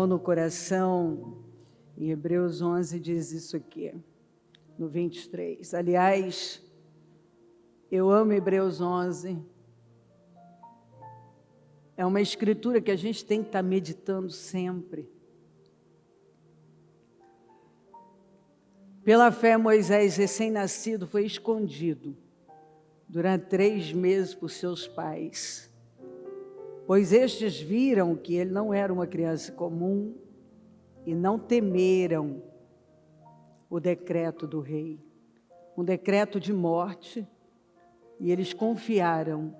Senhor no coração, em Hebreus 11 diz isso aqui, no 23. Aliás, eu amo Hebreus 11. É uma escritura que a gente tem que estar meditando sempre. Pela fé, Moisés, recém-nascido, foi escondido durante 3 meses por seus pais, pois estes viram que ele não era uma criança comum e não temeram o decreto do rei, um decreto de morte, e eles confiaram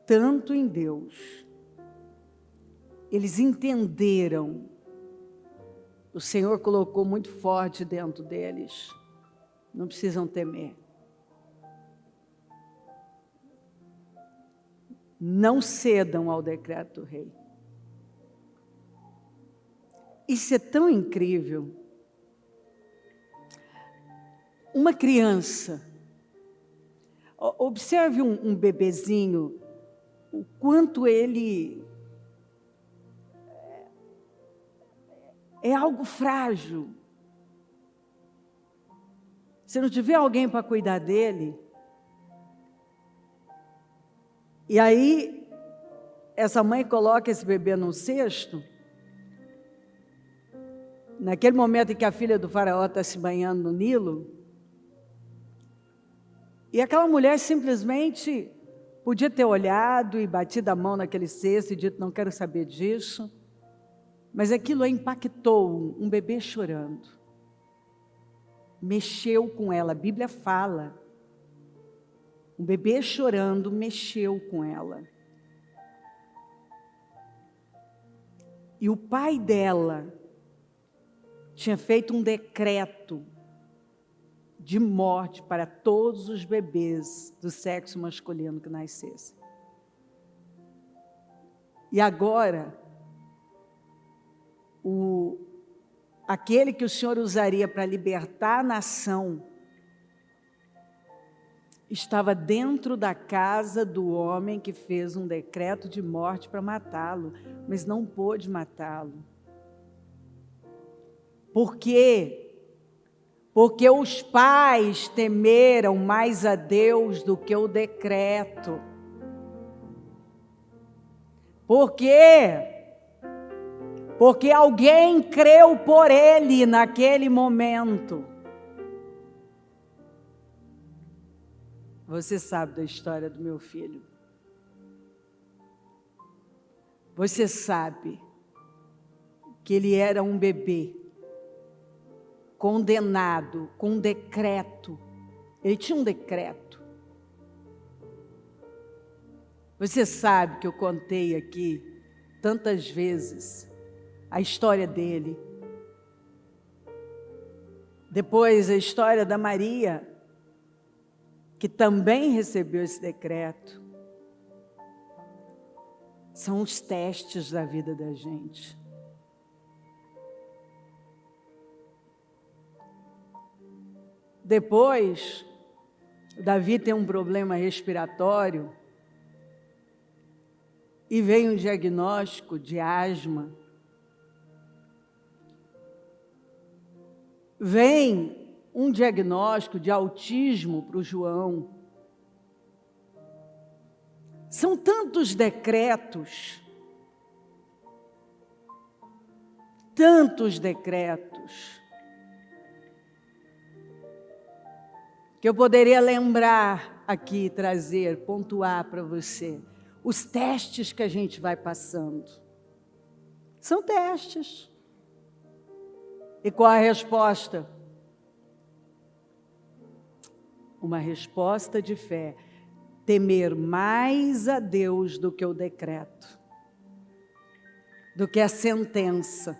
tanto em Deus, eles entenderam, o Senhor colocou muito forte dentro deles, não precisam temer. Não cedam ao decreto do rei. Isso é tão incrível. Uma criança, observe um bebezinho, o quanto ele é algo frágil. Se não tiver alguém para cuidar dele, e aí essa mãe coloca esse bebê num cesto, naquele momento em que a filha do faraó está se banhando no Nilo, e aquela mulher simplesmente podia ter olhado e batido a mão naquele cesto e dito, não quero saber disso, mas aquilo a impactou, um bebê chorando. Mexeu com ela, a Bíblia fala. Um bebê chorando mexeu com ela. E o pai dela tinha feito um decreto de morte para todos os bebês do sexo masculino que nascessem. E agora, aquele que o Senhor usaria para libertar a nação, estava dentro da casa do homem que fez um decreto de morte para matá-lo, mas não pôde matá-lo. Por quê? Porque os pais temeram mais a Deus do que o decreto. Por quê? Porque alguém creu por ele naquele momento. Você sabe da história do meu filho. Você sabe que ele era um bebê condenado com um decreto. Ele tinha um decreto. Você sabe que eu contei aqui tantas vezes a história dele. Depois a história da Maria, que também recebeu esse decreto. São os testes da vida da gente. Depois, Davi tem um problema respiratório e veio um diagnóstico de asma. Vem um diagnóstico de autismo para o João. São tantos decretos, que eu poderia lembrar aqui, trazer, pontuar para você. Os testes que a gente vai passando. São testes. E qual a resposta? Uma resposta de fé. Temer mais a Deus do que o decreto, do que a sentença.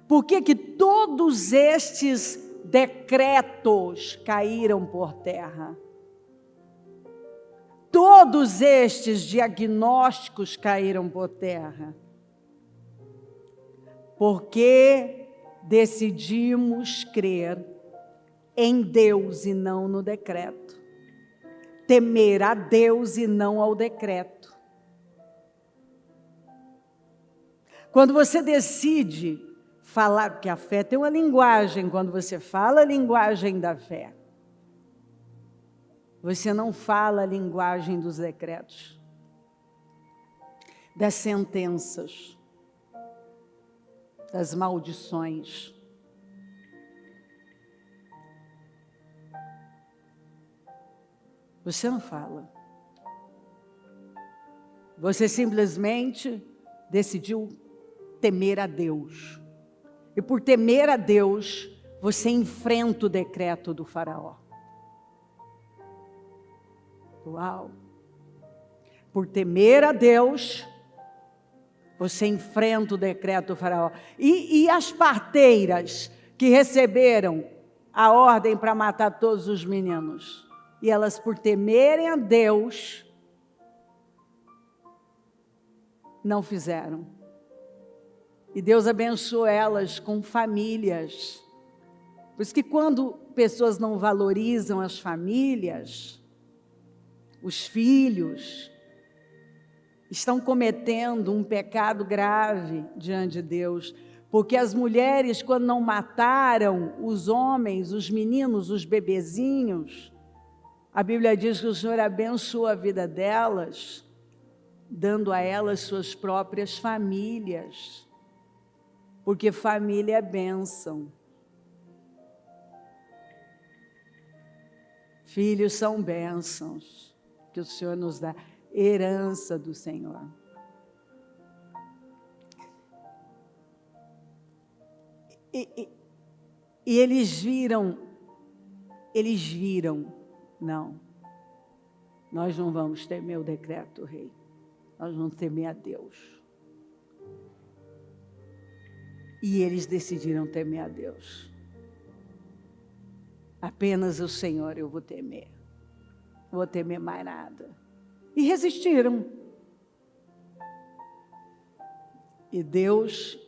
Por que que todos estes decretos caíram por terra? Todos estes diagnósticos caíram por terra. Porque decidimos crer em Deus e não no decreto. Temer a Deus e não ao decreto. Quando você decide falar, porque a fé tem uma linguagem, quando você fala a linguagem da fé, você não fala a linguagem dos decretos, das sentenças, das maldições. Você não fala. Você simplesmente decidiu temer a Deus. E por temer a Deus, você enfrenta o decreto do faraó. Uau! Por temer a Deus, você enfrenta o decreto do faraó. E as parteiras que receberam a ordem para matar todos os meninos? E elas, por temerem a Deus, não fizeram. E Deus abençoou elas com famílias. Por isso que quando pessoas não valorizam as famílias, os filhos, estão cometendo um pecado grave diante de Deus. Porque as mulheres, quando não mataram os homens, os meninos, os bebezinhos, a Bíblia diz que o Senhor abençoou a vida delas, dando a elas suas próprias famílias. Porque família é bênção. Filhos são bênçãos que o Senhor nos dá, herança do Senhor. E eles viram, não, nós não vamos temer o decreto do rei, nós vamos temer a Deus. E eles decidiram temer a Deus. Apenas o Senhor eu vou temer. Não vou temer mais nada. E resistiram. E Deus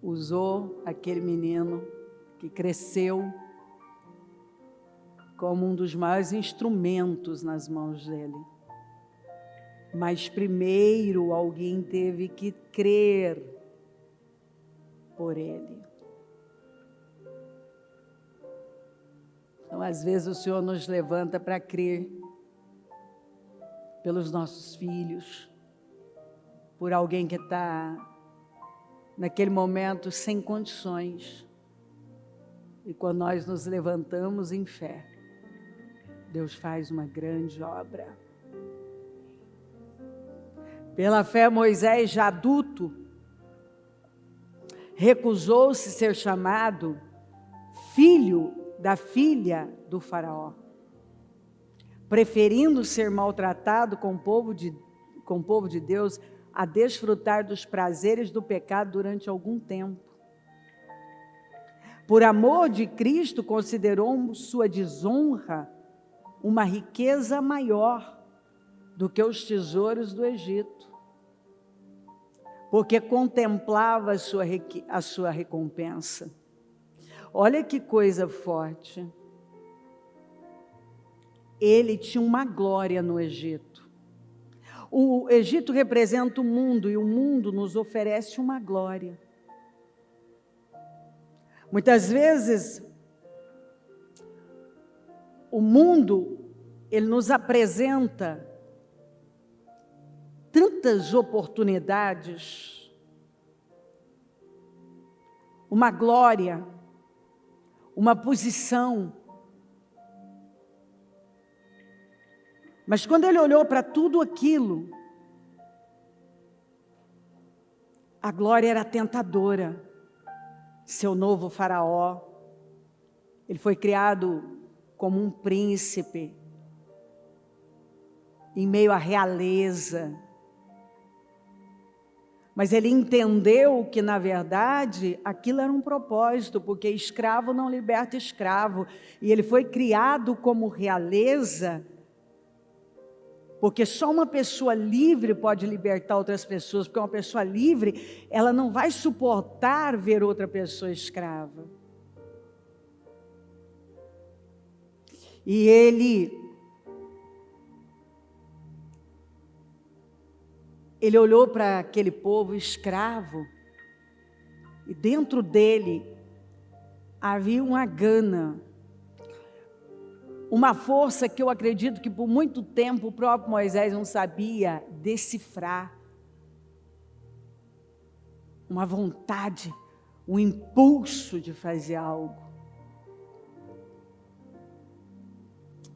usou aquele menino que cresceu como um dos maiores instrumentos nas mãos dele. Mas primeiro alguém teve que crer por ele. Então, às vezes o Senhor nos levanta para crer pelos nossos filhos, por alguém que está naquele momento sem condições. E quando nós nos levantamos em fé, Deus faz uma grande obra. Pela fé, Moisés, já adulto, recusou-se ser chamado filho da filha do faraó, preferindo ser maltratado com o povo de Deus a desfrutar dos prazeres do pecado durante algum tempo. Por amor de Cristo, considerou sua desonra uma riqueza maior do que os tesouros do Egito, porque contemplava a sua recompensa. Olha que coisa forte. Ele tinha uma glória no Egito. O Egito representa o mundo e o mundo nos oferece uma glória. Muitas vezes, o mundo, ele nos apresenta tantas oportunidades, uma glória, uma posição. Mas quando ele olhou para tudo aquilo, a glória era tentadora. Seu novo faraó, ele foi criado como um príncipe, em meio à realeza. Mas ele entendeu que, na verdade, aquilo era um propósito, porque escravo não liberta escravo. E ele foi criado como realeza, porque só uma pessoa livre pode libertar outras pessoas, porque uma pessoa livre, ela não vai suportar ver outra pessoa escrava. E ele olhou para aquele povo escravo e dentro dele havia uma gana, uma força que eu acredito que por muito tempo o próprio Moisés não sabia decifrar. Uma vontade, um impulso de fazer algo.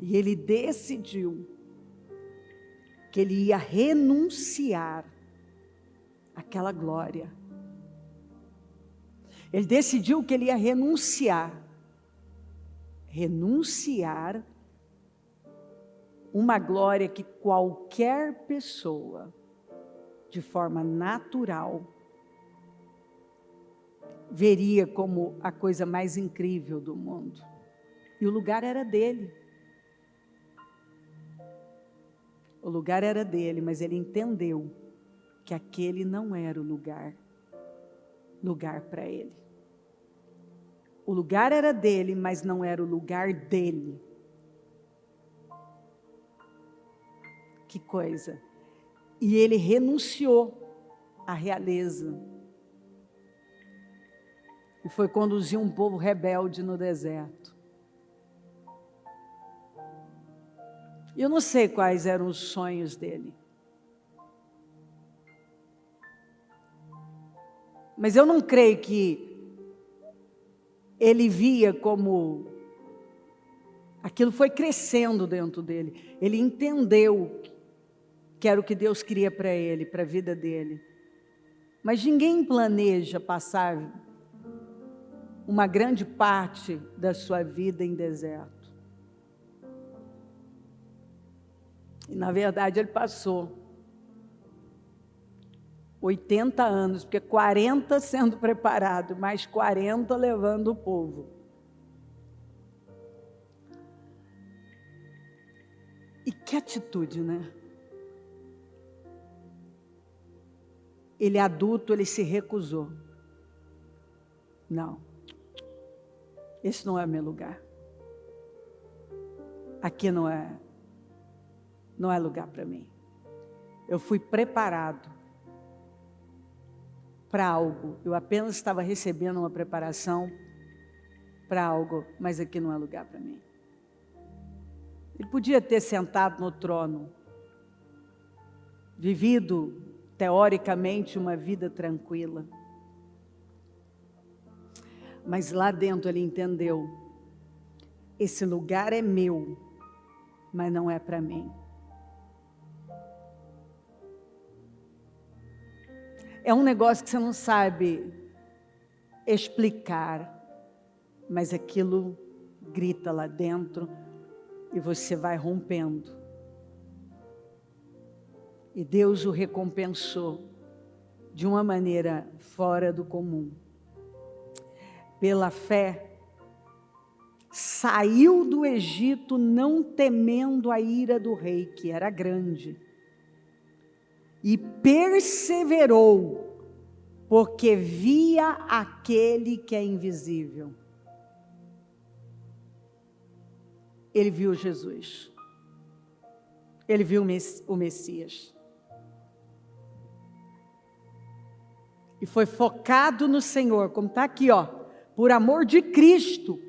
E ele decidiu que ele ia renunciar àquela glória. Ele decidiu que ele ia renunciar uma glória que qualquer pessoa, de forma natural, veria como a coisa mais incrível do mundo. E o lugar era dele. O lugar era dele, mas ele entendeu que aquele não era o lugar para ele. O lugar era dele, mas não era o lugar dele. Que coisa! E ele renunciou à realeza. E foi conduzir um povo rebelde no deserto. Eu não sei quais eram os sonhos dele. Mas eu não creio que ele via como aquilo foi crescendo dentro dele. Ele entendeu que era o que Deus queria para ele, para a vida dele. Mas ninguém planeja passar uma grande parte da sua vida em deserto. E na verdade ele passou 80 anos, porque 40 sendo preparado, mais 40 levando o povo. E que atitude, né? Ele adulto, ele se recusou. Não, esse não é meu lugar. Aqui não é lugar para mim. Eu fui preparado para algo. Eu apenas estava recebendo uma preparação para algo, mas aqui não é lugar para mim. Ele podia ter sentado no trono, vivido teoricamente uma vida tranquila. Mas lá dentro ele entendeu: esse lugar é meu, mas não é para mim. É um negócio que você não sabe explicar, mas aquilo grita lá dentro e você vai rompendo. E Deus o recompensou de uma maneira fora do comum. Pela fé, saiu do Egito não temendo a ira do rei, que era grande. E perseverou, porque via aquele que é invisível. Ele viu Jesus. Ele viu o Messias. E foi focado no Senhor, como está aqui, ó, por amor de Cristo.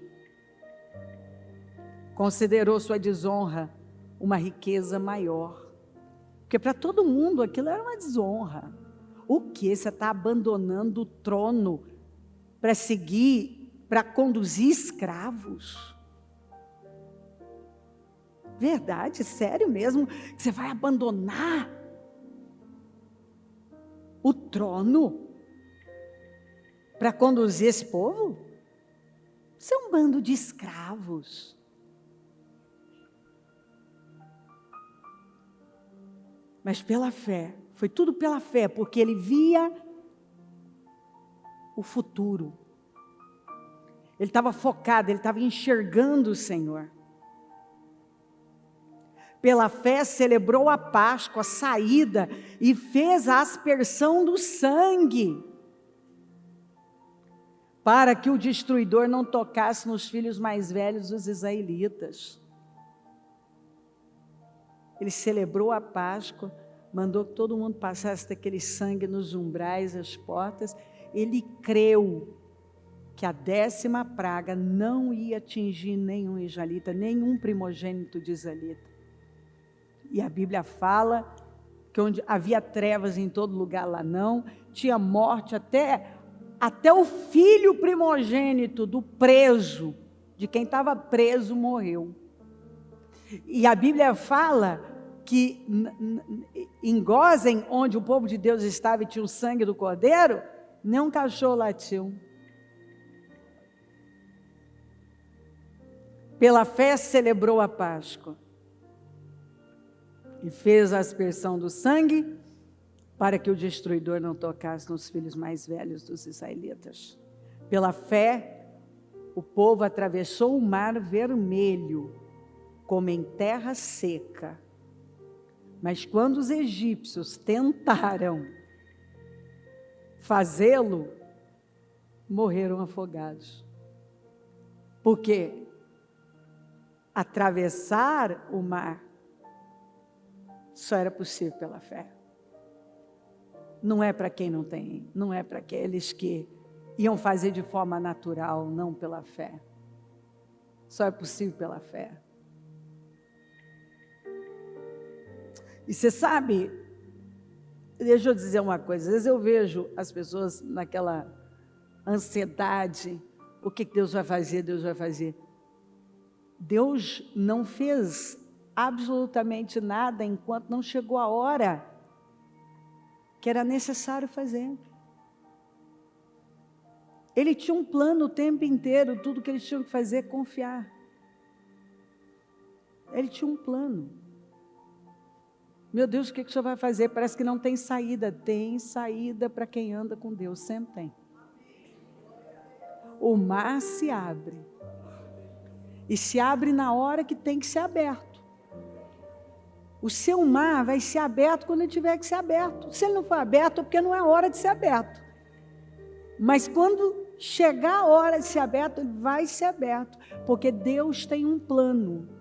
Considerou sua desonra uma riqueza maior. Porque para todo mundo aquilo era uma desonra. O que? Você está abandonando o trono para seguir, para conduzir escravos? Verdade, sério mesmo? Que você vai abandonar o trono para conduzir esse povo? Isso é um bando de escravos. Mas pela fé, foi tudo pela fé, porque ele via o futuro. Ele estava focado, ele estava enxergando o Senhor. Pela fé celebrou a Páscoa, a saída, e fez a aspersão do sangue, para que o destruidor não tocasse nos filhos mais velhos dos israelitas. Ele celebrou a Páscoa mandou que todo mundo passasse daquele sangue nos umbrais, as portas. Ele creu que a 10ª praga não ia atingir nenhum israelita, nenhum primogênito de israelita. E a Bíblia fala que onde havia trevas em todo lugar, lá não, tinha morte, até o filho primogênito do preso, de quem estava preso, morreu. E a Bíblia fala que em Gósen, onde o povo de Deus estava e tinha o sangue do cordeiro, nem um cachorro latiu. Pela fé celebrou a Páscoa e fez a aspersão do sangue para que o destruidor não tocasse nos filhos mais velhos dos israelitas. Pela fé, o povo atravessou o mar vermelho, como em terra seca. Mas quando os egípcios tentaram fazê-lo, morreram afogados. Porque atravessar o mar só era possível pela fé. Não é para quem não tem, não é para aqueles que iam fazer de forma natural, não pela fé. Só é possível pela fé. E você sabe, deixa eu dizer uma coisa, às vezes eu vejo as pessoas naquela ansiedade, o que Deus vai fazer, Deus vai fazer. Deus não fez absolutamente nada enquanto não chegou a hora que era necessário fazer. Ele tinha um plano o tempo inteiro, tudo que eles tinham que fazer é confiar. Ele tinha um plano. Meu Deus, o que o Senhor vai fazer? Parece que não tem saída. Tem saída para quem anda com Deus, sempre tem. O mar se abre. E se abre na hora que tem que ser aberto. O seu mar vai ser aberto quando ele tiver que ser aberto. Se ele não for aberto, é porque não é hora de ser aberto. Mas quando chegar a hora de ser aberto, ele vai ser aberto. Porque Deus tem um plano.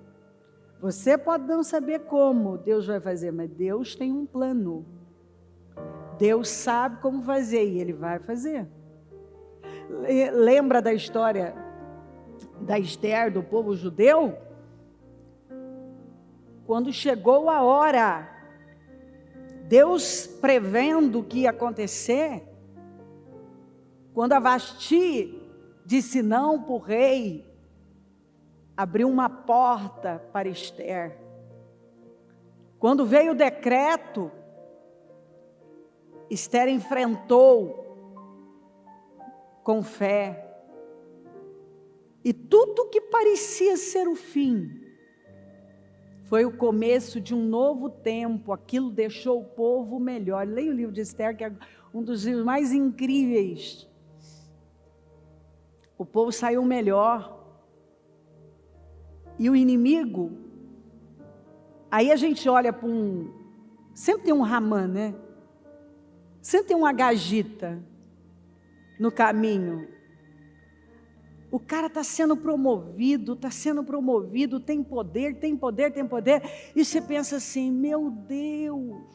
Você pode não saber como Deus vai fazer, mas Deus tem um plano. Deus sabe como fazer e Ele vai fazer. Lembra da história da Esther, do povo judeu? Quando chegou a hora, Deus prevendo o que ia acontecer, quando a Vasti disse não para o rei, abriu uma porta para Esther. Quando veio o decreto, Esther enfrentou com fé. E tudo que parecia ser o fim, foi o começo de um novo tempo. Aquilo deixou o povo melhor. Leia o livro de Esther, que é um dos livros mais incríveis. O povo saiu melhor. E o inimigo, aí a gente olha para sempre tem um Ramã, né? Sempre tem um Agagita no caminho. O cara está sendo promovido, tem poder, e você pensa assim, meu Deus,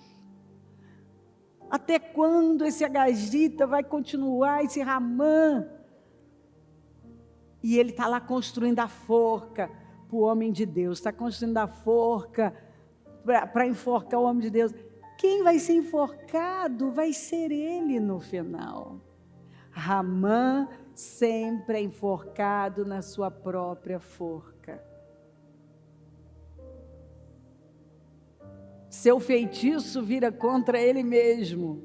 até quando esse Agagita vai continuar, esse Ramã? E ele está lá construindo a forca para o homem de Deus, está construindo a forca para enforcar o homem de Deus. Quem vai ser enforcado vai ser ele no final. Ramã sempre é enforcado na sua própria forca. Seu feitiço vira contra ele mesmo.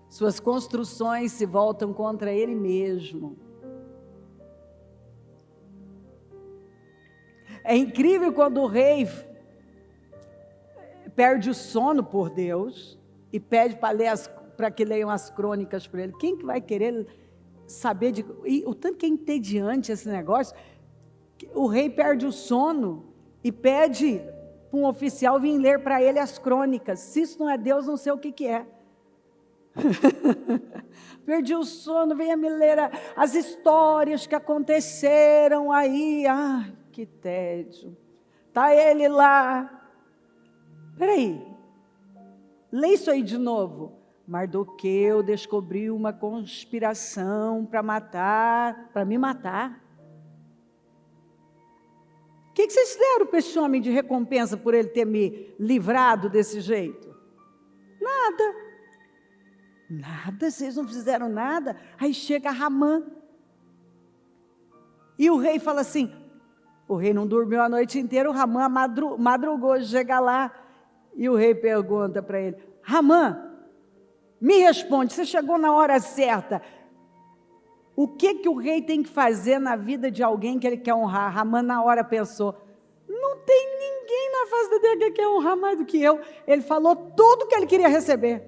Suas construções se voltam contra ele mesmo. É incrível quando o rei perde o sono por Deus e pede para que leiam as crônicas para ele. Quem que vai querer saber o tanto que é entediante esse negócio? O rei perde o sono e pede para um oficial vir ler para ele as crônicas. Se isso não é Deus, não sei o que é. Perdi o sono, venha me ler as histórias que aconteceram aí. Que tédio. Está ele lá, Peraí, lê isso aí de novo. Mardoqueu descobriu uma conspiração para me matar. O que vocês deram para esse homem de recompensa por ele ter me livrado desse jeito? Nada, vocês não fizeram nada. Aí chega Ramã. E o rei fala assim, o rei não dormiu a noite inteira, o Ramã madrugou, chega lá. E o rei pergunta para ele, Ramã, me responde, você chegou na hora certa. O que o rei tem que fazer na vida de alguém que ele quer honrar? Ramã na hora pensou, não tem ninguém na face da terra que quer honrar mais do que eu. Ele falou tudo que ele queria receber.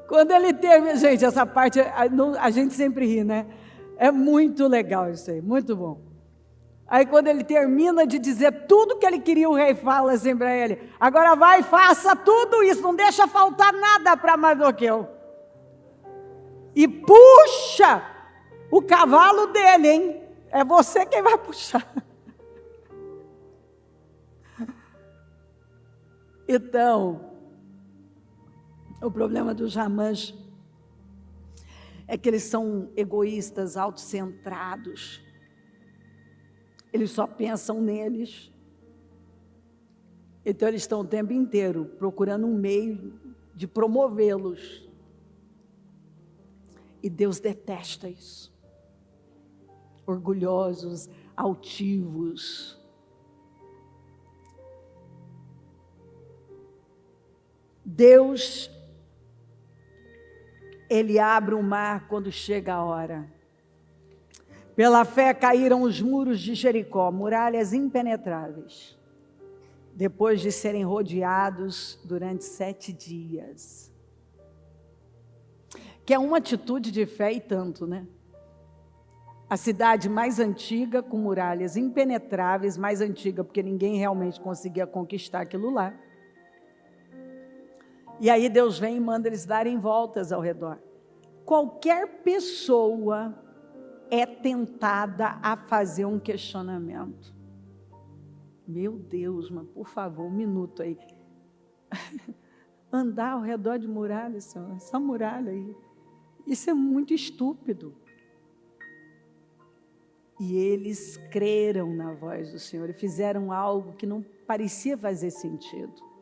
Quando ele teve, gente, essa parte, a gente sempre ri, né? É muito legal isso aí, muito bom. Aí quando ele termina de dizer tudo que ele queria, o rei fala assim para ele, agora vai, faça tudo isso, não deixa faltar nada para Mardoqueu. E puxa o cavalo dele, hein? É você quem vai puxar. Então, o problema dos Ramãs é que eles são egoístas, autocentrados. Eles só pensam neles. Então eles estão o tempo inteiro procurando um meio de promovê-los. E Deus detesta isso. Orgulhosos, altivos. Deus, Ele abre o mar quando chega a hora. Pela fé caíram os muros de Jericó, muralhas impenetráveis, depois de serem rodeados durante 7 dias. Que é uma atitude de fé e tanto, né? A cidade mais antiga, com muralhas impenetráveis, mais antiga, porque ninguém realmente conseguia conquistar aquilo lá. E aí Deus vem e manda eles darem voltas ao redor. Qualquer pessoa é tentada a fazer um questionamento. Meu Deus, mas por favor, um minuto aí. Andar ao redor de muralha, Senhor, essa muralha aí. Isso é muito estúpido. E eles creram na voz do Senhor e fizeram algo que não parecia fazer sentido.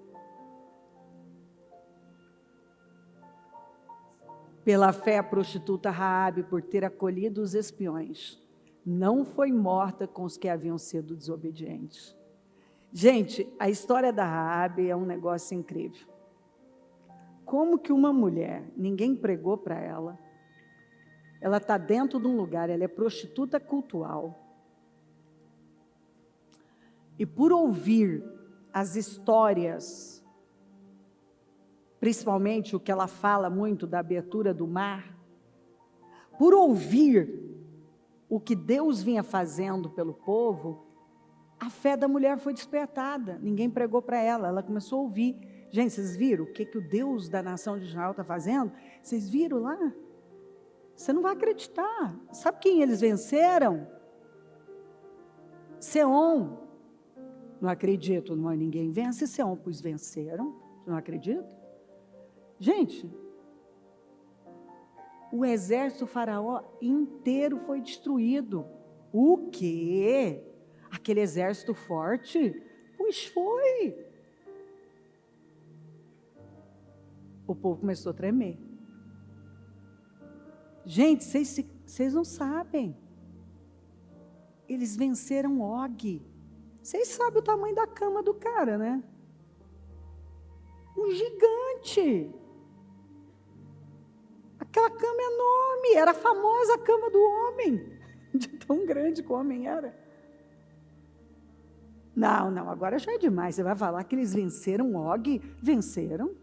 Pela fé, a prostituta Raabe, por ter acolhido os espiões, não foi morta com os que haviam sido desobedientes. Gente, a história da Raabe é um negócio incrível. Como que uma mulher, ninguém pregou para ela está dentro de um lugar, ela é prostituta cultual. E por ouvir as histórias, principalmente o que ela fala muito da abertura do mar, por ouvir o que Deus vinha fazendo pelo povo, a fé da mulher foi despertada, ninguém pregou para ela começou a ouvir. Gente, vocês viram o que o Deus da nação de Israel está fazendo? Vocês viram lá? Você não vai acreditar. Sabe quem eles venceram? Seom. Não acredito, não, ninguém vence Seom, pois venceram. Não acredito? Gente, o exército faraó inteiro foi destruído. O quê? Aquele exército forte? Pois foi. O povo começou a tremer. Gente, vocês não sabem. Eles venceram Og. Vocês sabem o tamanho da cama do cara, né? Um gigante. Aquela cama enorme, era a famosa cama do homem, de tão grande que o homem era. Não, agora já é demais, você vai falar que eles venceram Og? Venceram.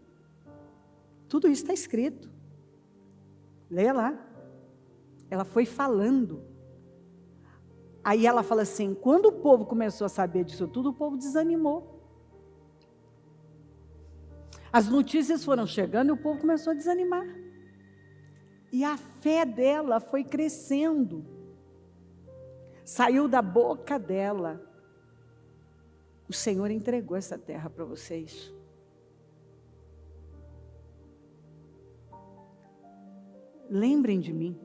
Tudo isso está escrito. Leia lá. Ela foi falando. Aí ela fala assim, quando o povo começou a saber disso tudo, o povo desanimou. As notícias foram chegando e o povo começou a desanimar. E a fé dela foi crescendo. Saiu da boca dela O Senhor entregou essa terra para vocês. Lembrem de mim,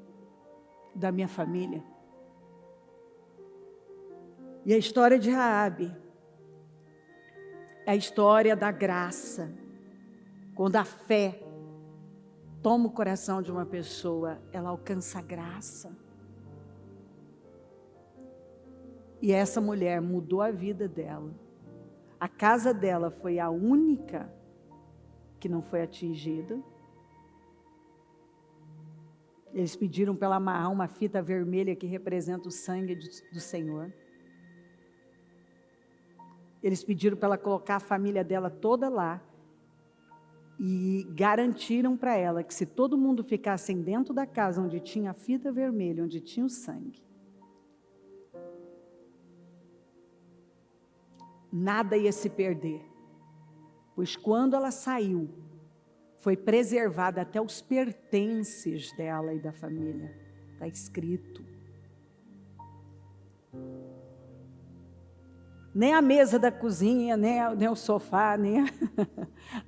da minha família. E a história de Raabe é a história da graça. Quando a fé toma o coração de uma pessoa, ela alcança a graça. E essa mulher mudou a vida dela. A casa dela foi a única que não foi atingida. Eles pediram para ela amarrar uma fita vermelha que representa o sangue do Senhor. Eles pediram para ela colocar a família dela toda lá. E garantiram para ela que se todo mundo ficasse dentro da casa onde tinha a fita vermelha, onde tinha o sangue, nada ia se perder. Pois quando ela saiu, foi preservada até os pertences dela e da família. Está escrito. Nem a mesa da cozinha, nem o sofá,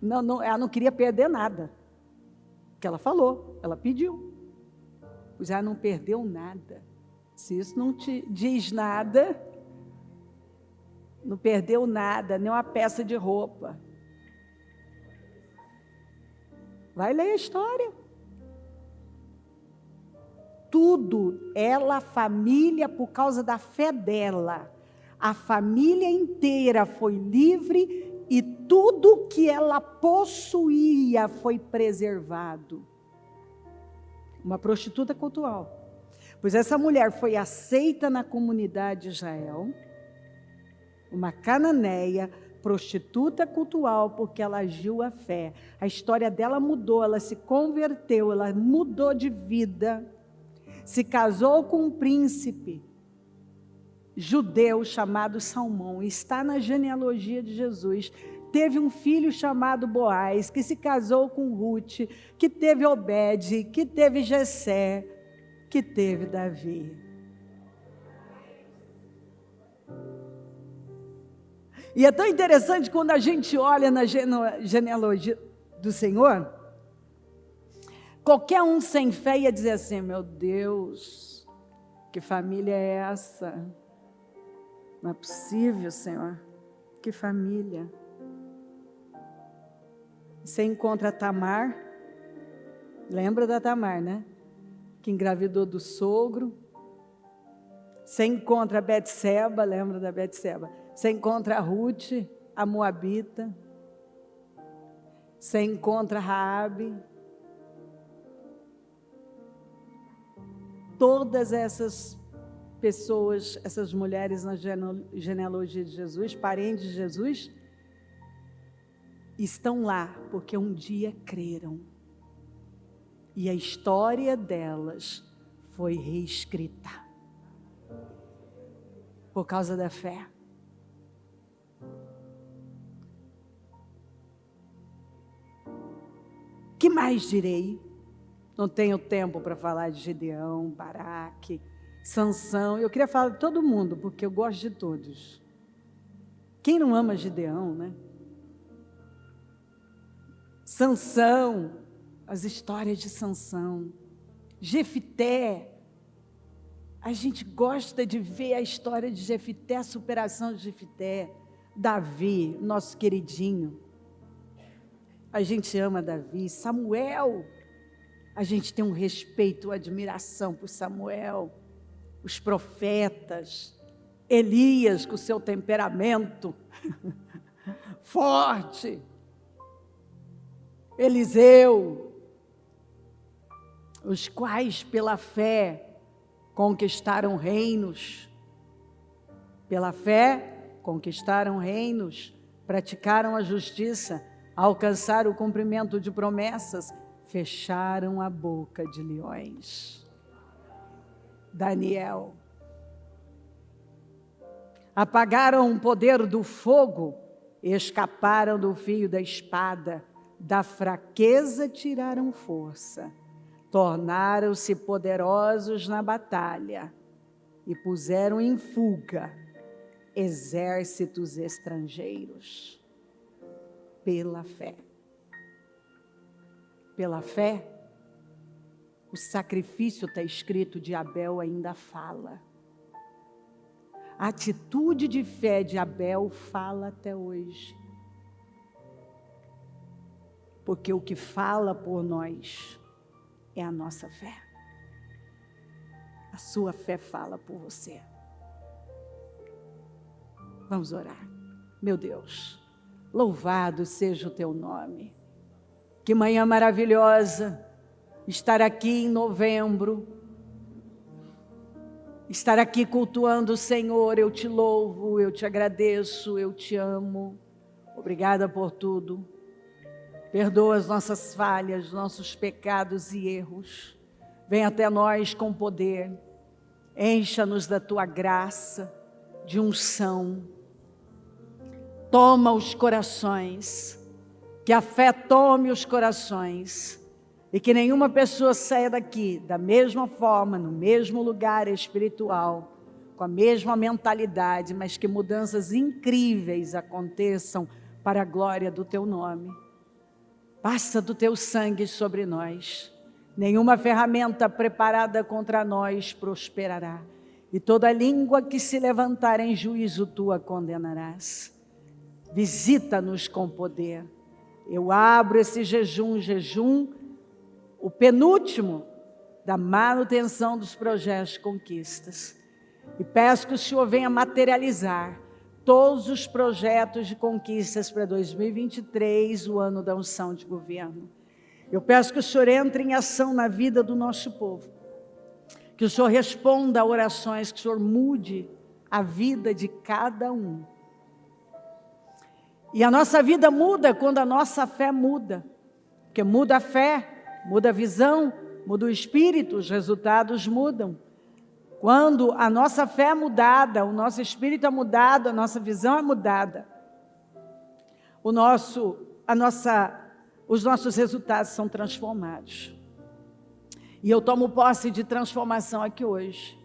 ela não queria perder nada. Porque ela falou, ela pediu. Pois ela não perdeu nada. Se isso não te diz nada, não perdeu nada, nem uma peça de roupa. Vai ler a história. Tudo, ela, a família, por causa da fé dela, a família inteira foi livre e tudo que ela possuía foi preservado. Uma prostituta cultual. Pois essa mulher foi aceita na comunidade de Israel, uma cananeia, prostituta cultual, porque ela agiu a fé. A história dela mudou, ela se converteu, ela mudou de vida, se casou com um príncipe judeu chamado Salmão, está na genealogia de Jesus. Teve um filho chamado Boaz, que se casou com Ruth, que teve Obed, que teve Jessé, que teve Davi. E é tão interessante quando a gente olha na genealogia do Senhor, qualquer um sem fé ia dizer assim: meu Deus, que família é essa? Não é possível, Senhor. Que família. Você encontra Tamar, lembra da Tamar, né? Que engravidou do sogro. Você encontra Betseba, lembra da Betseba? Você encontra Ruth, a Moabita. Você encontra Raabe. Todas essas pessoas, essas mulheres na genealogia de Jesus, parentes de Jesus, estão lá porque um dia creram. E a história delas foi reescrita por causa da fé. Que mais direi? Não tenho tempo para falar de Gideão, Baraque, Sansão. Eu queria falar de todo mundo, porque eu gosto de todos. Quem não ama Gideão, né? Sansão, as histórias de Sansão. Jefité. A gente gosta de ver a história de Jefité, a superação de Jefité. Davi, nosso queridinho. A gente ama Davi. Samuel. A gente tem um respeito, uma admiração por Samuel. Os profetas. Elias, com o seu temperamento forte. Eliseu. Os quais, pela fé, conquistaram reinos. Pela fé, conquistaram reinos, praticaram a justiça, alcançaram o cumprimento de promessas, fecharam a boca de leões. Daniel. Apagaram o poder do fogo, escaparam do fio da espada, da fraqueza tiraram força. Tornaram-se poderosos na batalha e puseram em fuga exércitos estrangeiros. Pela fé. Pela fé, o sacrifício, está escrito, de Abel ainda fala. A atitude de fé de Abel fala até hoje. Porque o que fala por nós é a nossa fé. A sua fé fala por você. Vamos orar. Meu Deus, louvado seja o teu nome. Que manhã maravilhosa estar aqui em novembro. Estar aqui cultuando o Senhor. Eu te louvo, eu te agradeço, eu te amo. Obrigada por tudo. Perdoa as nossas falhas, nossos pecados e erros. Vem até nós com poder. Encha-nos da tua graça, de unção. Toma os corações. Que a fé tome os corações. E que nenhuma pessoa saia daqui da mesma forma, no mesmo lugar espiritual, com a mesma mentalidade, mas que mudanças incríveis aconteçam para a glória do teu nome. Passa do teu sangue sobre nós. Nenhuma ferramenta preparada contra nós prosperará. E toda língua que se levantar em juízo, tu a condenarás. Visita-nos com poder. Eu abro esse jejum, o penúltimo da manutenção dos projetos de conquistas. E peço que o Senhor venha materializar todos os projetos de conquistas para 2023, o ano da unção de governo. Eu peço que o Senhor entre em ação na vida do nosso povo. Que o Senhor responda a orações, que o Senhor mude a vida de cada um. E a nossa vida muda quando a nossa fé muda. Porque muda a fé, muda a visão, muda o espírito, os resultados mudam. Quando a nossa fé é mudada, o nosso espírito é mudado, a nossa visão é mudada, os nossos resultados são transformados. E eu tomo posse de transformação aqui hoje.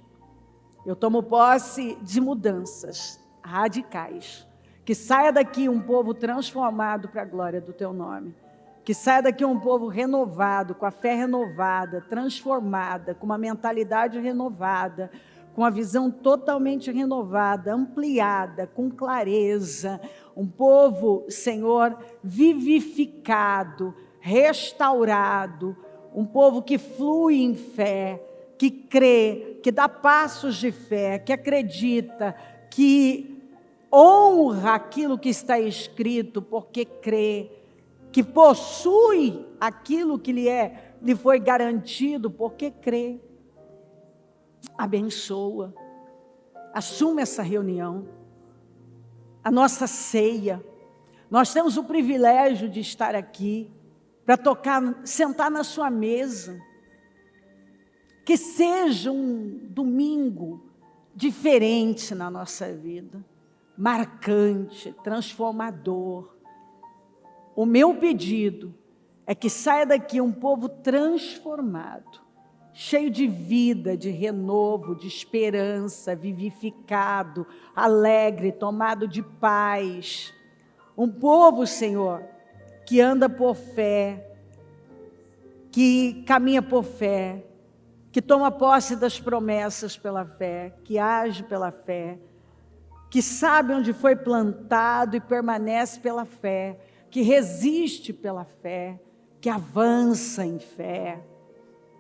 Eu tomo posse de mudanças radicais. Que saia daqui um povo transformado para a glória do teu nome. Que saia daqui um povo renovado, com a fé renovada, transformada, com uma mentalidade renovada, com a visão totalmente renovada, ampliada, com clareza. Um povo, Senhor, vivificado, restaurado. Um povo que flui em fé, que crê, que dá passos de fé, que acredita, que honra aquilo que está escrito, porque crê, que possui aquilo que lhe foi garantido, porque crê. Abençoa, assuma essa reunião, a nossa ceia. Nós temos o privilégio de estar aqui, para sentar na sua mesa. Que seja um domingo diferente na nossa vida, marcante, transformador. O meu pedido é que saia daqui um povo transformado, cheio de vida, de renovo, de esperança, vivificado, alegre, tomado de paz. Um povo, Senhor, que anda por fé, que caminha por fé, que toma posse das promessas pela fé, que age pela fé, que sabe onde foi plantado e permanece pela fé, que resiste pela fé, que avança em fé.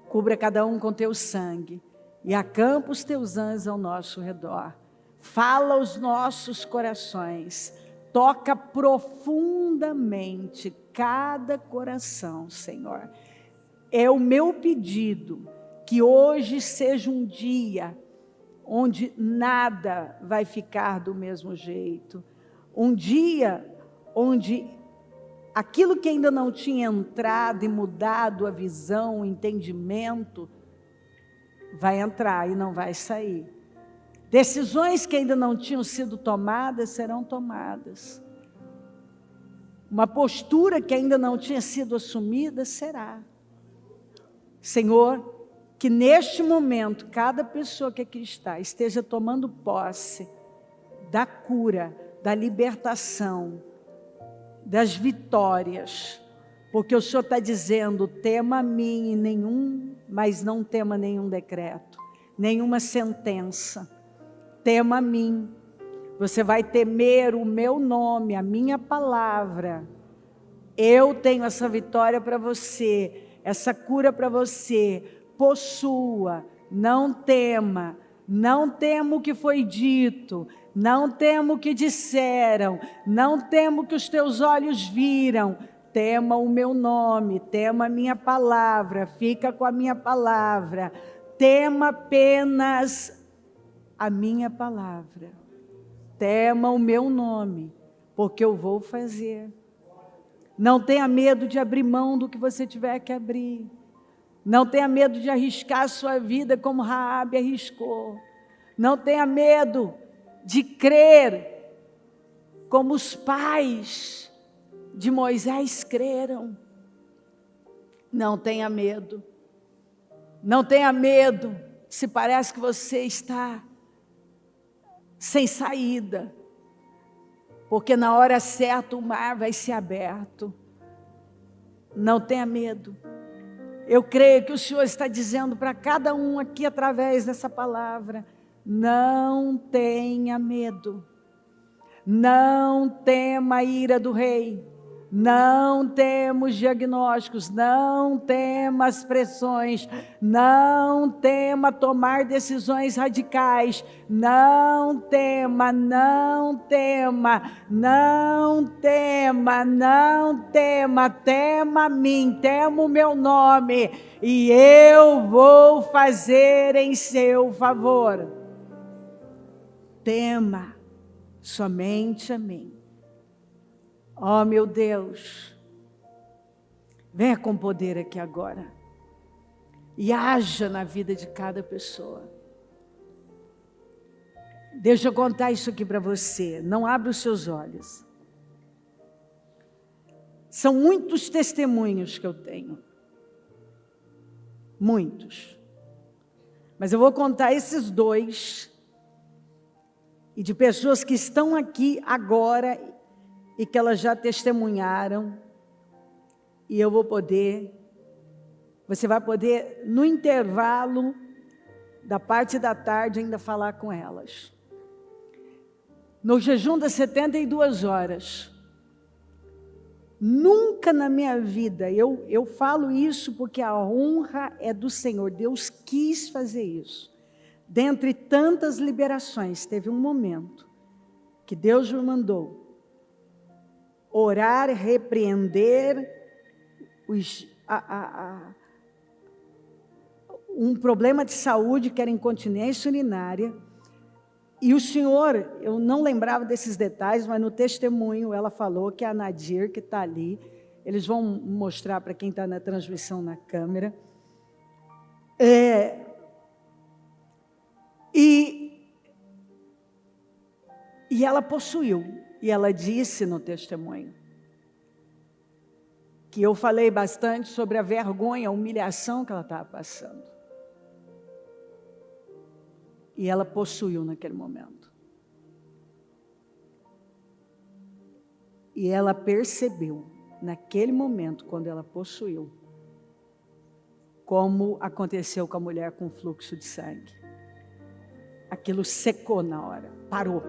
Cubra cada um com teu sangue e acampa os teus anjos ao nosso redor. Fala aos nossos corações, toca profundamente cada coração, Senhor. É o meu pedido, que hoje seja um dia onde nada vai ficar do mesmo jeito. Um dia onde aquilo que ainda não tinha entrado e mudado a visão, o entendimento, vai entrar e não vai sair. Decisões que ainda não tinham sido tomadas serão tomadas. Uma postura que ainda não tinha sido assumida será. Senhor, que neste momento, cada pessoa que aqui está, esteja tomando posse da cura, da libertação, das vitórias, porque o Senhor está dizendo: tema a mim mas não tema nenhum decreto, nenhuma sentença, tema a mim. Você vai temer o meu nome, a minha palavra. Eu tenho essa vitória para você, essa cura para você. Possua, não tema, não tema o que foi dito, não tema o que disseram, não tema o que os teus olhos viram. Tema o meu nome, tema a minha palavra, fica com a minha palavra. Tema apenas a minha palavra. Tema o meu nome, porque eu vou fazer. Não tenha medo de abrir mão do que você tiver que abrir. Não tenha medo de arriscar a sua vida como Raabe arriscou. Não tenha medo de crer como os pais de Moisés creram. Não tenha medo. Não tenha medo se parece que você está sem saída. Porque na hora certa o mar vai ser aberto. Não tenha medo. Eu creio que o Senhor está dizendo para cada um aqui através dessa palavra: não tenha medo. Não tema a ira do rei. Não tema os diagnósticos, não tema as pressões, não tema tomar decisões radicais, não tema, não tema, não tema, não tema, tema a mim, tema o meu nome, e eu vou fazer em seu favor. Tema somente a mim. Oh, meu Deus, venha com poder aqui agora e haja na vida de cada pessoa. Deixa eu contar isso aqui para você, não abra os seus olhos. São muitos testemunhos que eu tenho, muitos, mas eu vou contar esses dois, e de pessoas que estão aqui agora e que elas já testemunharam, e eu vou poder, você vai poder, no intervalo da parte da tarde, ainda falar com elas. No jejum das 72 horas, nunca na minha vida, eu falo isso porque a honra é do Senhor, Deus quis fazer isso. Dentre tantas liberações, teve um momento que Deus me mandou orar, repreender um problema de saúde que era incontinência urinária. E o Senhor, eu não lembrava desses detalhes, mas no testemunho ela falou que a Nadir, que está ali, eles vão mostrar para quem está na transmissão na câmera. E ela possuiu. E ela disse no testemunho que eu falei bastante sobre a vergonha, a humilhação que ela estava passando. E ela possuiu naquele momento. E ela percebeu, naquele momento, quando ela possuiu, como aconteceu com a mulher com fluxo de sangue. Aquilo secou na hora, parou.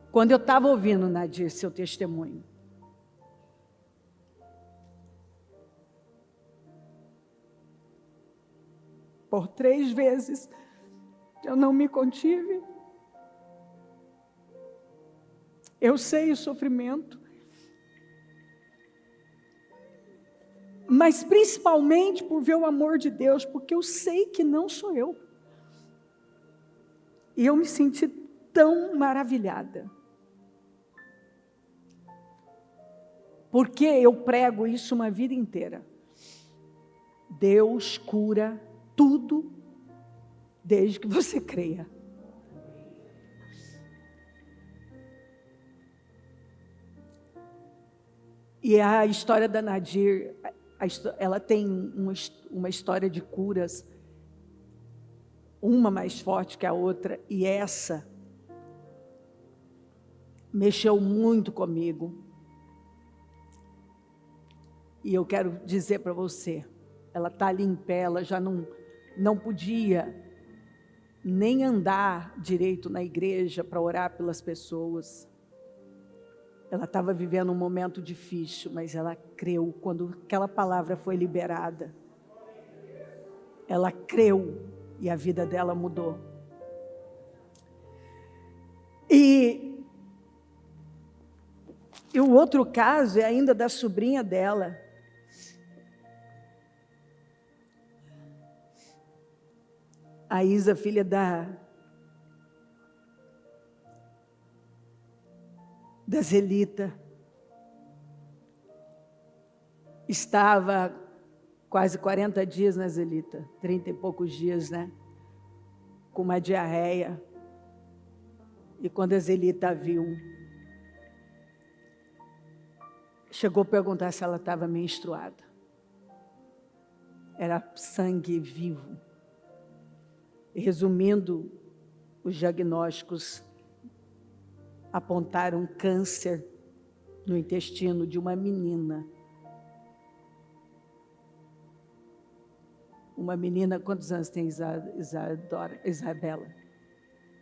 Quando eu estava ouvindo, Nadir, seu testemunho, por 3 vezes eu não me contive. Eu sei o sofrimento, mas principalmente por ver o amor de Deus, porque eu sei que não sou eu. E eu me senti tão maravilhada. Porque eu prego isso uma vida inteira. Deus cura tudo, desde que você creia. E a história da Nadir, ela tem uma história de curas uma mais forte que a outra, e essa mexeu muito comigo. E eu quero dizer para você, ela está ali em pé, ela já não podia nem andar direito na igreja para orar pelas pessoas. Ela estava vivendo um momento difícil, mas ela creu quando aquela palavra foi liberada. Ela creu e a vida dela mudou. E o outro caso é ainda da sobrinha dela. A Isa, filha da Zelita, estava quase 40 dias na Zelita, 30 e poucos dias, né? Com uma diarreia. E quando a Zelita viu, chegou a perguntar se ela estava menstruada. Era sangue vivo. E, resumindo, os diagnósticos apontaram câncer no intestino de uma menina. Uma menina, quantos anos tem Isabela?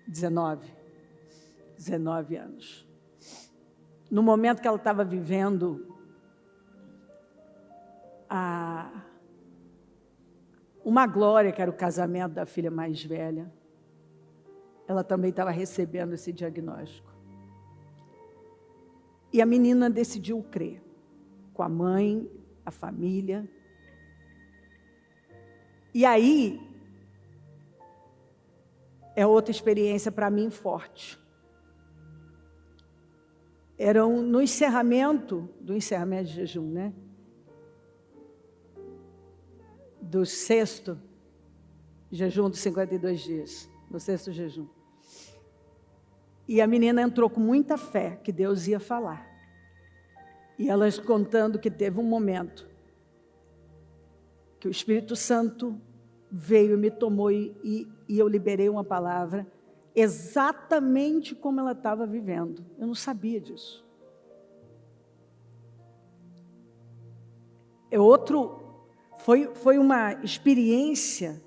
19 anos. No momento que ela estava vivendo uma glória, que era o casamento da filha mais velha, ela também estava recebendo esse diagnóstico. E a menina decidiu crer, com a mãe, a família. E aí, é outra experiência para mim forte. Era no encerramento de jejum, né? Do sexto jejum dos 52 dias, do sexto jejum. E a menina entrou com muita fé que Deus ia falar. E elas contando que teve um momento que o Espírito Santo veio e me tomou e eu liberei uma palavra exatamente como ela estava vivendo. Eu não sabia disso. Foi uma experiência,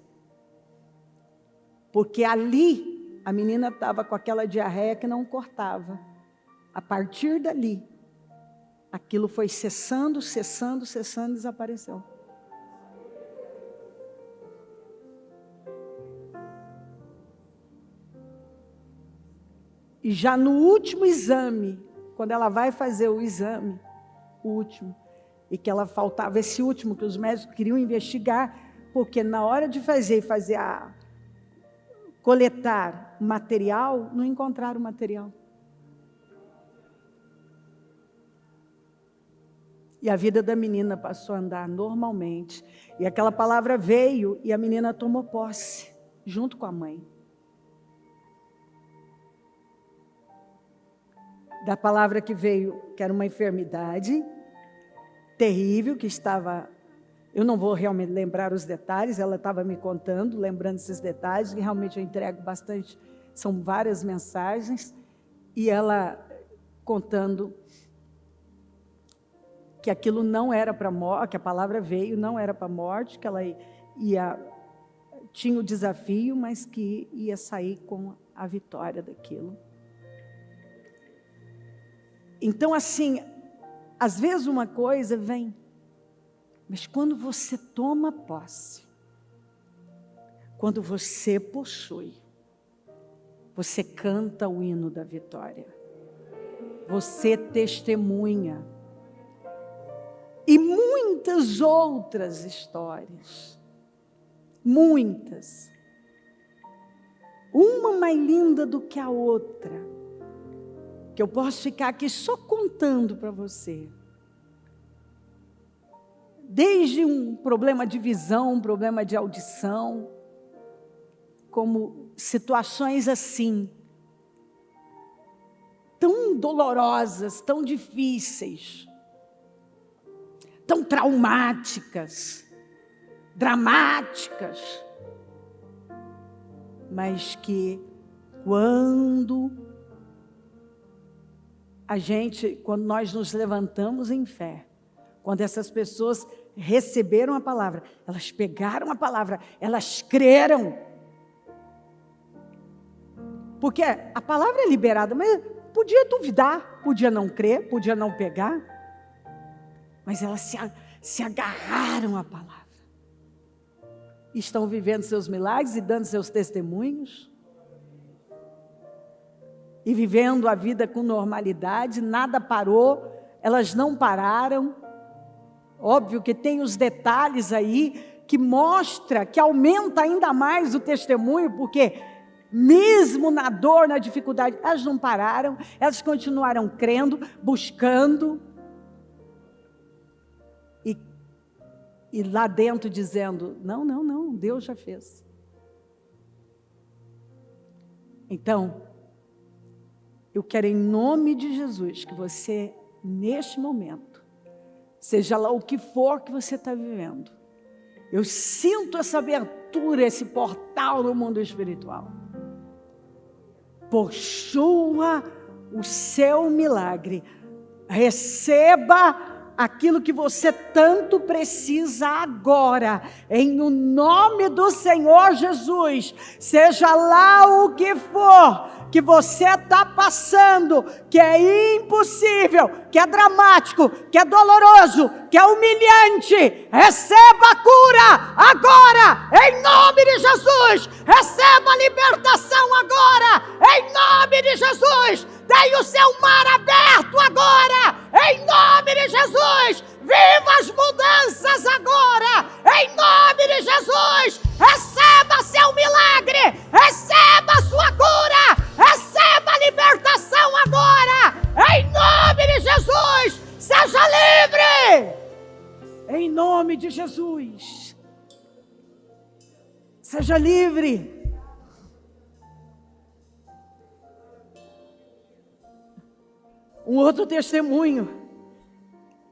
porque ali a menina estava com aquela diarreia que não cortava. A partir dali, aquilo foi cessando, e desapareceu. E já no último exame, quando ela vai fazer o exame, o último, e que ela faltava esse último, que os médicos queriam investigar, porque na hora de coletar material, não encontraram material. E a vida da menina passou a andar normalmente. E aquela palavra veio e a menina tomou posse, junto com a mãe. Da palavra que veio, que era uma enfermidade terrível, que estava... Eu não vou realmente lembrar os detalhes, ela estava me contando, lembrando esses detalhes, e realmente eu entrego bastante, são várias mensagens, e ela contando que aquilo não era para morte, que a palavra veio, não era para morte, que ela tinha o desafio, mas que ia sair com a vitória daquilo. Então, assim, às vezes uma coisa vem, mas quando você toma posse, quando você possui, você canta o hino da vitória, você testemunha, e muitas outras histórias, muitas, uma mais linda do que a outra, que eu posso ficar aqui só contando para você. Desde um problema de visão, um problema de audição, como situações assim, tão dolorosas, tão difíceis, tão traumáticas, dramáticas. mas que quando nós nos levantamos em fé, quando essas pessoas receberam a palavra, elas pegaram a palavra, elas creram. Porque a palavra é liberada, mas podia duvidar, podia não crer, podia não pegar, mas elas se agarraram à palavra. Estão vivendo seus milagres e dando seus testemunhos. E vivendo a vida com normalidade, nada parou, elas não pararam. Óbvio que tem os detalhes aí que mostra, que aumenta ainda mais o testemunho, porque mesmo na dor, na dificuldade, elas não pararam, elas continuaram crendo, buscando. E lá dentro dizendo, não, Deus já fez. Então, eu quero em nome de Jesus que você, neste momento, seja lá o que for que você está vivendo, eu sinto essa abertura, esse portal no mundo espiritual. Possua o seu milagre, receba aquilo que você tanto precisa agora, em o nome do Senhor Jesus. Seja lá o que for que você está passando, que é impossível, que é dramático, que é doloroso, que é humilhante, receba a cura agora, em nome de Jesus. Receba a libertação agora, em nome de Jesus. Tenha o seu mar aberto agora, em nome de Jesus. Viva as mudanças agora, em nome de Jesus. Receba seu milagre, receba a sua cura, receba a libertação agora, em nome de Jesus. Seja livre, em nome de Jesus. Seja livre. Um outro testemunho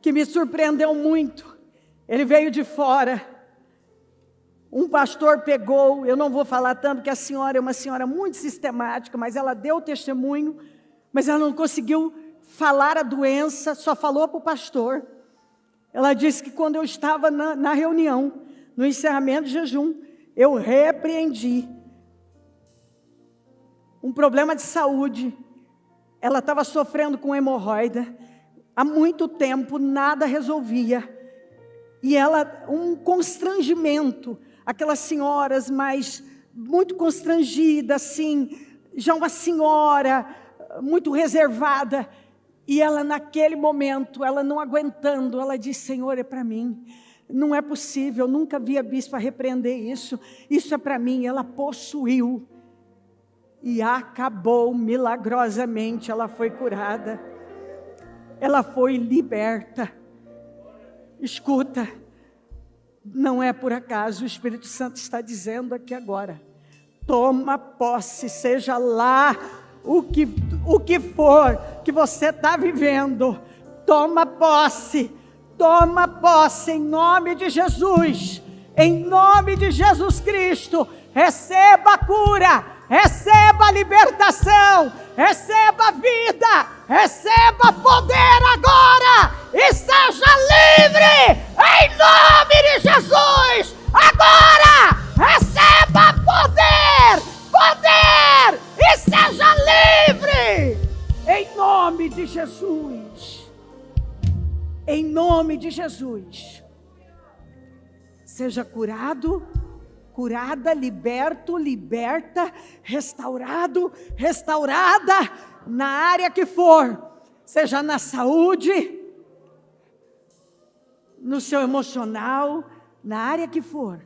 que me surpreendeu muito, ele veio de fora. Um pastor pegou, eu não vou falar tanto, porque a senhora é uma senhora muito sistemática, mas ela deu o testemunho, mas ela não conseguiu falar a doença, só falou para o pastor. Ela disse que quando eu estava na reunião, no encerramento de jejum, eu repreendi um problema de saúde. Ela estava sofrendo com hemorroida, há muito tempo, nada resolvia. E ela, um constrangimento, aquelas senhoras mais, muito constrangidas, assim, já uma senhora, muito reservada. E ela naquele momento, ela não aguentando, ela disse, Senhor, é para mim. Não é possível, eu nunca vi a bispa repreender isso. Isso é para mim. Ela possuiu. E acabou milagrosamente, ela foi curada, ela foi liberta. Escuta, não é por acaso, o Espírito Santo está dizendo aqui agora, toma posse, seja lá o que for que você está vivendo, toma posse em nome de Jesus, em nome de Jesus Cristo. Receba a cura, receba a libertação, receba a vida, receba poder agora e seja livre em nome de Jesus. Agora receba poder e seja livre em nome de Jesus. Em nome de Jesus. Seja curado, curada, liberto, liberta, restaurado, restaurada, na área que for, seja na saúde, no seu emocional, na área que for,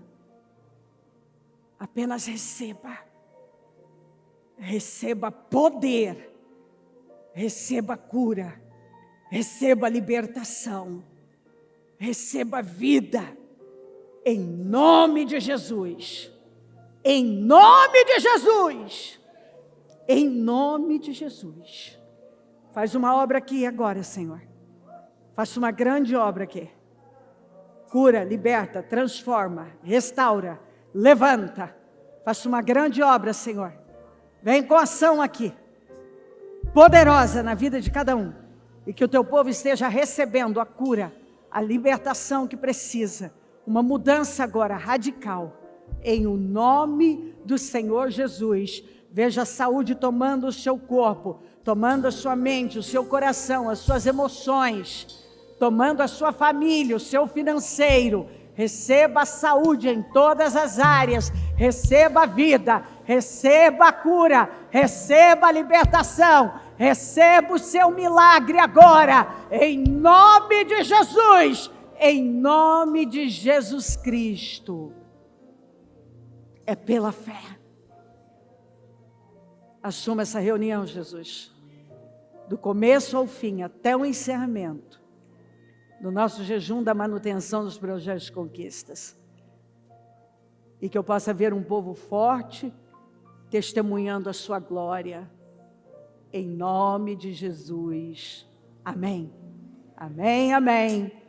apenas receba poder, receba cura, receba libertação, receba vida, em nome de Jesus, em nome de Jesus, em nome de Jesus. Faz uma obra aqui agora, Senhor. Faça uma grande obra aqui. Cura, liberta, transforma, restaura, levanta. Faça uma grande obra, Senhor. Vem com ação aqui, poderosa na vida de cada um. E que o teu povo esteja recebendo a cura, a libertação que precisa. Uma mudança agora radical. Em o nome do Senhor Jesus. Veja a saúde tomando o seu corpo, tomando a sua mente, o seu coração, as suas emoções, tomando a sua família, o seu financeiro. Receba a saúde em todas as áreas, receba a vida, receba a cura, receba a libertação, receba o seu milagre agora, em nome de Jesus, em nome de Jesus Cristo. É pela fé. Assuma essa reunião, Jesus, do começo ao fim, até o encerramento do nosso jejum da manutenção dos projetos de conquistas. E que eu possa ver um povo forte, testemunhando a sua glória, em nome de Jesus. Amém. Amém, amém.